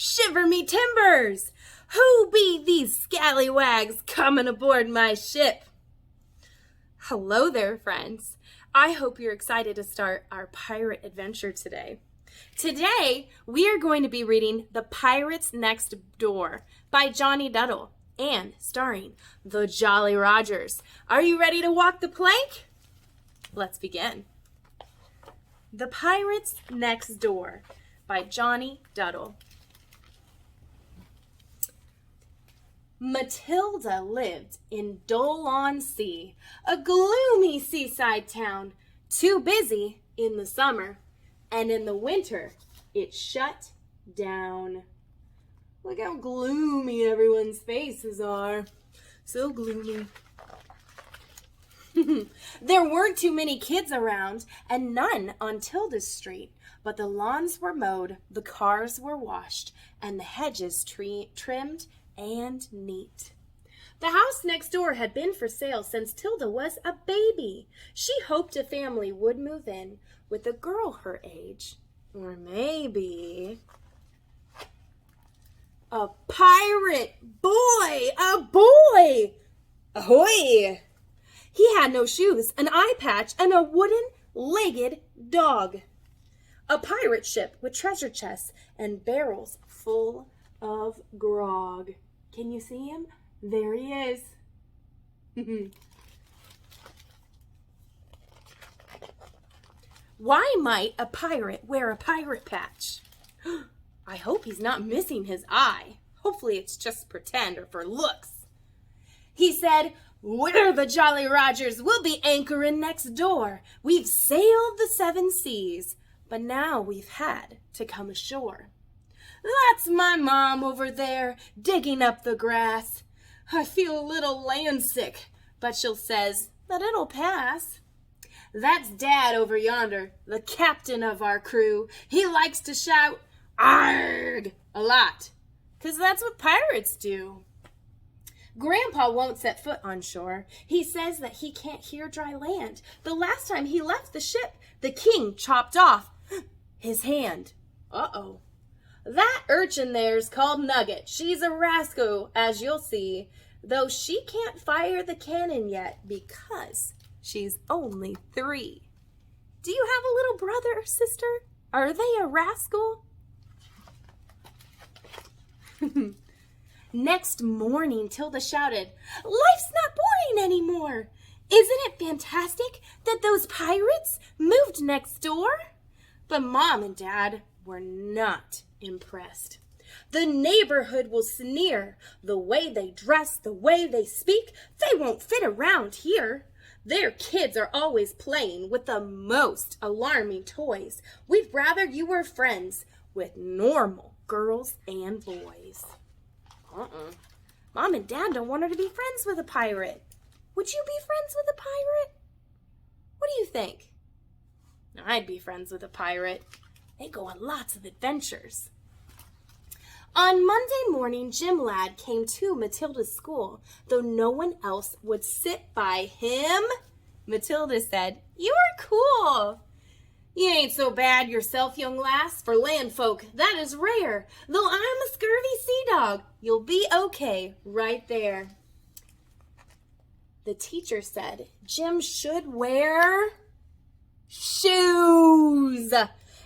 Shiver me timbers! Who be these scallywags coming aboard my ship? Hello there, friends. I hope you're excited to start our pirate adventure today. Today, we are going to be reading The Pirates Next Door by Jonny Duddle and starring the Jolly Rogers. Are you ready to walk the plank? Let's begin. The Pirates Next Door by Jonny Duddle. Matilda lived in Duddle-on-Sea, a gloomy seaside town, too busy in the summer, and in the winter it shut down. Look how gloomy everyone's faces are. So gloomy. There weren't too many kids around, and none on Tilda's street, but the lawns were mowed, the cars were washed, and the hedges trimmed and neat. The house next door had been for sale since Tilda was a baby. She hoped a family would move in with a girl her age, or maybe a pirate boy, a boy. Ahoy! He had no shoes, an eye patch, and a wooden-legged dog. A pirate ship with treasure chests and barrels full of grog. Can you see him? There he is. Why might a pirate wear a pirate patch? I hope he's not missing his eye. Hopefully it's just pretend or for looks. He said, "We're the Jolly Rogers. We'll be anchoring next door. We've sailed the 7 seas, but now we've had to come ashore. That's my mom over there, digging up the grass. I feel a little land sick, but she says that it'll pass. That's Dad over yonder, the captain of our crew. He likes to shout, 'Arg!' a lot, 'cause that's what pirates do. Grandpa won't set foot on shore. He says that he can't hear dry land. The last time he left the ship, the king chopped off his hand. Uh-oh. That urchin there's called Nugget. She's a rascal, as you'll see, though she can't fire the cannon yet because she's only 3. Do you have a little brother or sister? Are they a rascal?" Next morning, Tilda shouted, "Life's not boring anymore! Isn't it fantastic that those pirates moved next door?" But Mom and Dad were not impressed. "The neighborhood will sneer. The way they dress, the way they speak, they won't fit around here. Their kids are always playing with the most alarming toys. We'd rather you were friends with normal girls and boys." Mom and Dad don't want her to be friends with a pirate. Would you be friends with a pirate? What do you think? I'd be friends with a pirate. They go on lots of adventures. On Monday morning, Jim Ladd came to Matilda's school, though no one else would sit by him. Matilda said, "You're cool. You ain't so bad yourself, young lass. For land folk, that is rare. Though I'm a scurvy sea dog, you'll be okay right there." The teacher said Jim should wear shoes,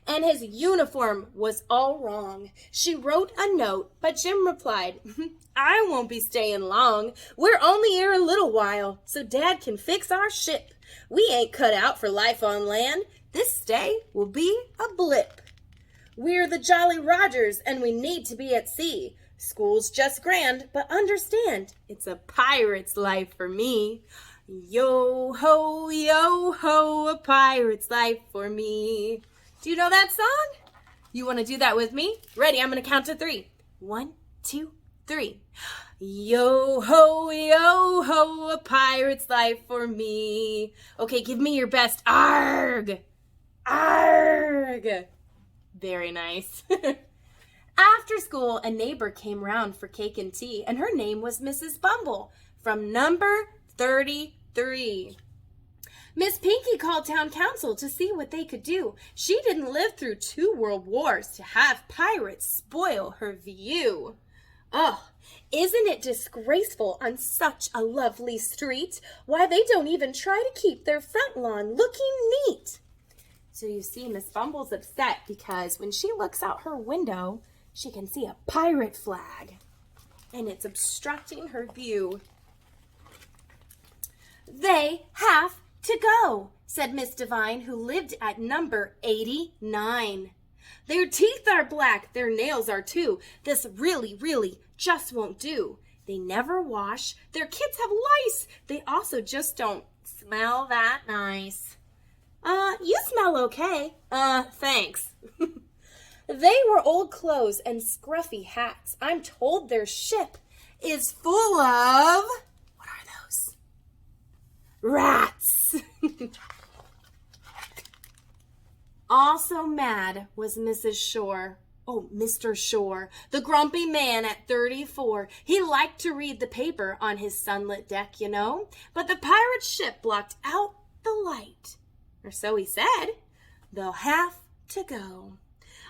and his uniform was all wrong. She wrote a note, but Jim replied, "I won't be staying long. We're only here a little while, so Dad can fix our ship. We ain't cut out for life on land. This stay will be a blip. We're the Jolly Rogers, and we need to be at sea. School's just grand, but understand, it's a pirate's life for me. Yo ho, a pirate's life for me." Do you know that song? You want to do that with me? Ready, I'm going to count to 3. 1, 2, 3. Yo ho, a pirate's life for me. Okay, give me your best. Arg! Arg! Very nice. After school, a neighbor came round for cake and tea, and her name was Mrs. Bumble from number 33. Miss Pinky called town council to see what they could do. She didn't live through 2 world wars to have pirates spoil her view. Oh, isn't it disgraceful on such a lovely street? Why, they don't even try to keep their front lawn looking neat. So you see, Miss Bumble's upset because when she looks out her window, she can see a pirate flag, and it's obstructing her view. They have to go, said Miss Devine, who lived at number 89. Their teeth are black, their nails are too. This really just won't do. They never wash, their kids have lice. They also just don't smell that nice. You smell okay. Thanks. They were old clothes and scruffy hats. I'm told their ship is full of... What are those? Rats. Also mad was Mrs. Shore. Oh, Mr. Shore, the grumpy man at 34. He liked to read the paper on his sunlit deck, you know, but the pirate ship blocked out the light. Or so he said. They'll have to go.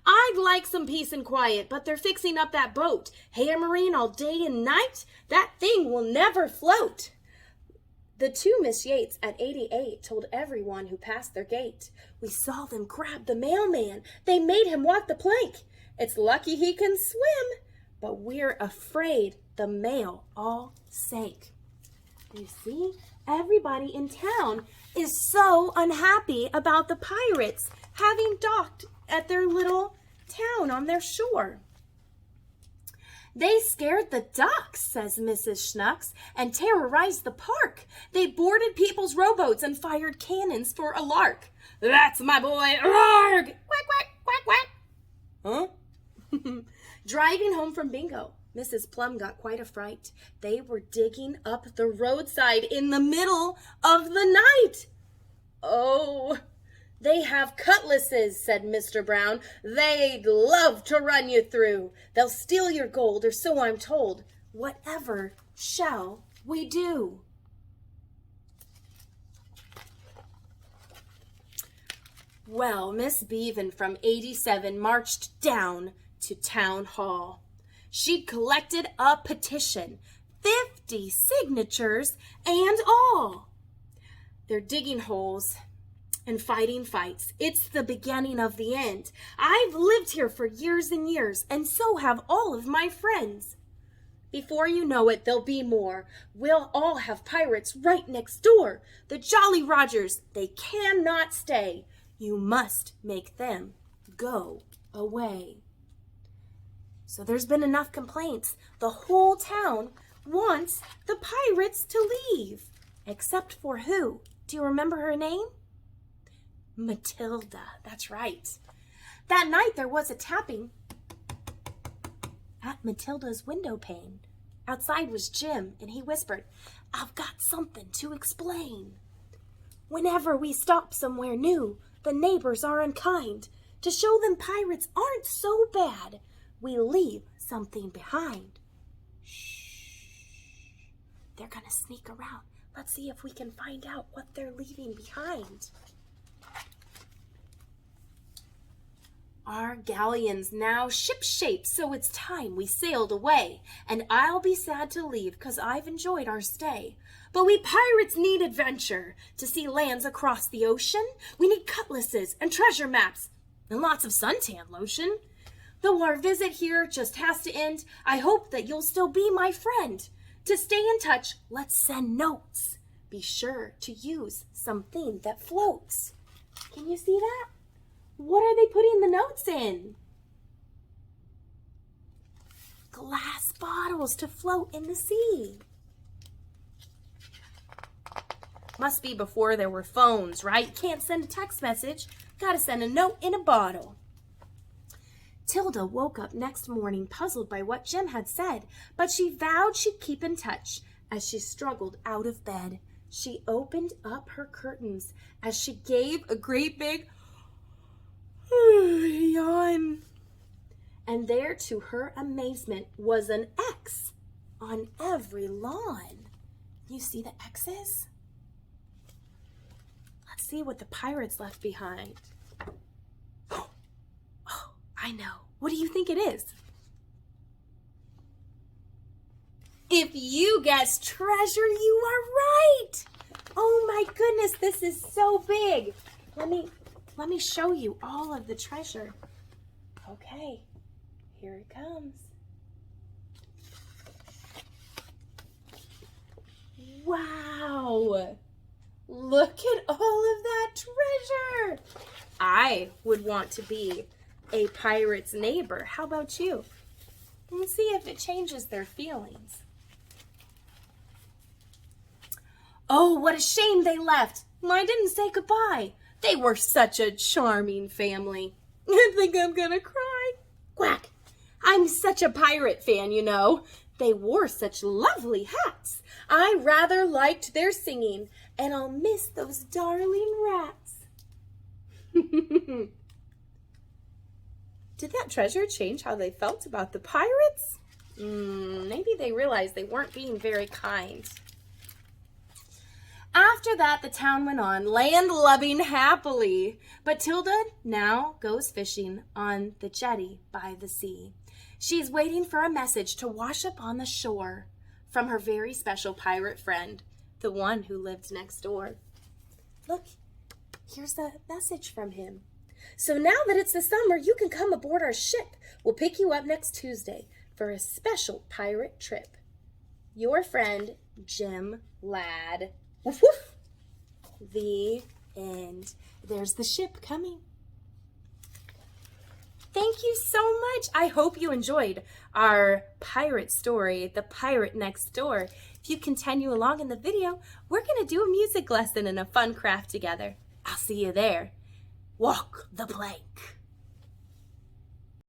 I'd like some peace and quiet, but they're fixing up that boat, hammering all day and night. That thing will never float. The 2 Miss Yates at 88 told everyone who passed their gate. We saw them grab the mailman. They made him walk the plank. It's lucky he can swim, but we're afraid the mail all sank. You see, everybody in town is so unhappy about the pirates having docked at their little town on their shore. They scared the ducks, says Mrs. Schnucks, and terrorized the park. They boarded people's rowboats and fired cannons for a lark. That's my boy, arg! Quack, quack, quack, quack. Huh? Driving home from bingo, Mrs. Plum got quite a fright. They were digging up the roadside in the middle of the night. Oh, they have cutlasses, said Mr. Brown. They'd love to run you through. They'll steal your gold, or so I'm told. Whatever shall we do? Well, Miss Beavan from 87 marched down to town hall. She'd collected a petition, 50 signatures and all. They're digging holes and fighting fights. It's the beginning of the end. I've lived here for years and years, and so have all of my friends. Before you know it, there'll be more. We'll all have pirates right next door. The Jolly Rogers, they cannot stay. You must make them go away. So there's been enough complaints. The whole town wants the pirates to leave. Except for who? Do you remember her name? Matilda, that's right. That night there was a tapping at Matilda's window pane. Outside was Jim, and he whispered, I've got something to explain. Whenever we stop somewhere new, the neighbors are unkind. To show them pirates aren't so bad, we leave something behind. Shh. They're gonna sneak around. Let's see if we can find out what they're leaving behind. Our galleon's now ship-shape, so it's time we sailed away. And I'll be sad to leave, 'cause I've enjoyed our stay. But we pirates need adventure. To see lands across the ocean, we need cutlasses and treasure maps and lots of suntan lotion. Though our visit here just has to end, I hope that you'll still be my friend. To stay in touch, let's send notes. Be sure to use something that floats. Can you see that? What are they putting the notes in? Glass bottles to float in the sea. Must be before there were phones, right? Can't send a text message. Gotta send a note in a bottle. Tilda woke up next morning puzzled by what Jim had said, but she vowed she'd keep in touch. As she struggled out of bed, she opened up her curtains as she gave a great big yawn. And there, to her amazement, was an X on every lawn. You see the X's? Let's see what the pirates left behind. Oh, I know. What do you think it is? If you guessed treasure, you are right. Oh my goodness, this is so big. Let me show you all of the treasure. Okay, here it comes. Wow. Look at all of that treasure. I would want to be a pirate's neighbor. How about you? Let's see if it changes their feelings. Oh, what a shame they left. I didn't say goodbye. They were such a charming family. I think I'm gonna cry. Quack. I'm such a pirate fan, you know. They wore such lovely hats. I rather liked their singing, and I'll miss those darling rats. Did that treasure change how they felt about the pirates? Maybe they realized they weren't being very kind. After that, the town went on, land-loving happily. But Tilda now goes fishing on the jetty by the sea. She's waiting for a message to wash up on the shore from her very special pirate friend, the one who lived next door. Look, here's the message from him. So now that it's the summer, you can come aboard our ship. We'll pick you up next Tuesday for a special pirate trip. Your friend, Jim Ladd. Woof woof. The end. There's the ship coming. Thank you so much. I hope you enjoyed our pirate story, The Pirate Next Door. If you continue along in the video, we're going to do a music lesson and a fun craft together. I'll see you there. Walk the plank.